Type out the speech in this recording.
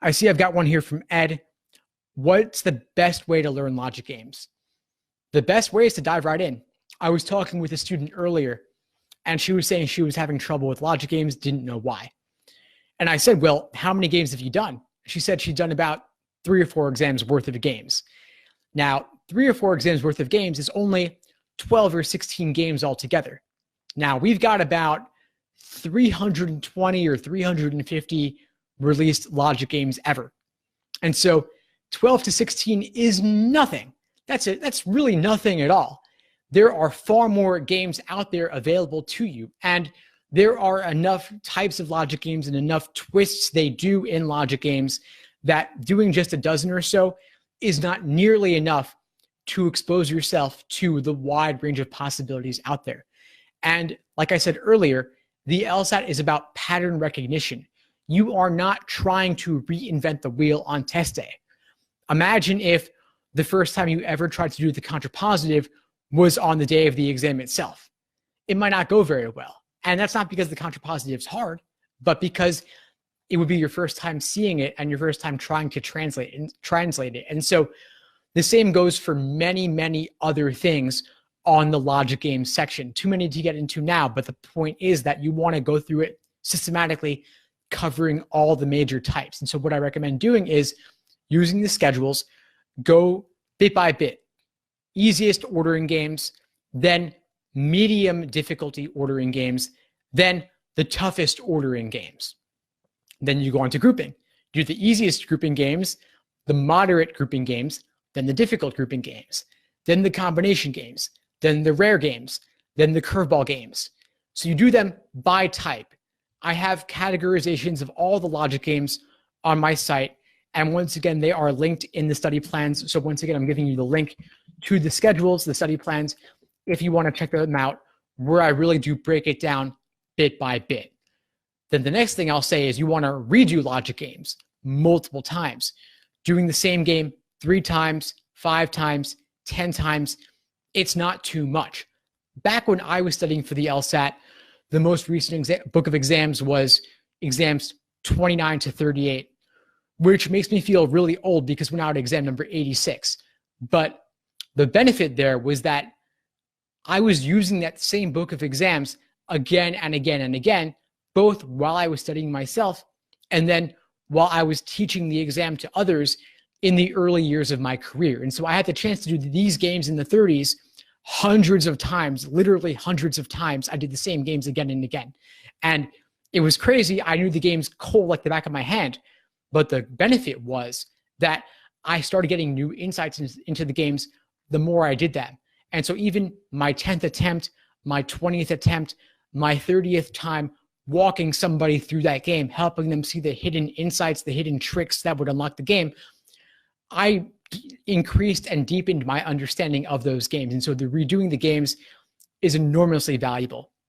I see I've got one here from Ed. What's the best way to learn logic games? The best way is to dive right in. I was talking with a student earlier, and she was saying she was having trouble with logic games, didn't know why. And I said, well, how many games have you done? She said she'd done about 3 or 4 exams worth of games. Now, 3 or 4 exams worth of games is only 12 or 16 games altogether. Now, we've got about 320 or 350 released logic games ever. And so 12 to 16 is nothing. That's really nothing at all. There are far more games out there available to you. And there are enough types of logic games and enough twists they do in logic games that doing just a dozen or so is not nearly enough to expose yourself to the wide range of possibilities out there. And like I said earlier, the LSAT is about pattern recognition. You are not trying to reinvent the wheel on test day. Imagine if the first time you ever tried to do the contrapositive was on the day of the exam itself. It might not go very well. And that's not because the contrapositive is hard, but because it would be your first time seeing it and your first time trying to translate it. And so the same goes for many, many other things on the logic game section. Too many to get into now, but the point is that you want to go through it systematically, covering all the major types. And so what I recommend doing is using the schedules, go bit by bit. Easiest ordering games, then medium difficulty ordering games, then the toughest ordering games. Then you go on to grouping. Do the easiest grouping games, the moderate grouping games, then the difficult grouping games, then the combination games, then the rare games, then the curveball games. So you do them by type. I have categorizations of all the logic games on my site. And once again, they are linked in the study plans. So once again, I'm giving you the link to the schedules, the study plans, if you want to check them out, where I really do break it down bit by bit. Then the next thing I'll say is you want to redo logic games multiple times. Doing the same game 3 times, 5 times, 10 times, it's not too much. Back when I was studying for the LSAT, the most recent book of exams was exams 29 to 38, which makes me feel really old because we're now at exam number 86. But the benefit there was that I was using that same book of exams again and again and again, both while I was studying myself and then while I was teaching the exam to others in the early years of my career. And so I had the chance to do these games in the 30s hundreds of times, literally hundreds of times. I did the same games again and again. And it was crazy. I knew the games cold like the back of my hand. But the benefit was that I started getting new insights into the games the more I did that. And so even my 10th attempt, my 20th attempt, my 30th time walking somebody through that game, helping them see the hidden insights, the hidden tricks that would unlock the game, I increased and deepened my understanding of those games. And so the redoing the games is enormously valuable.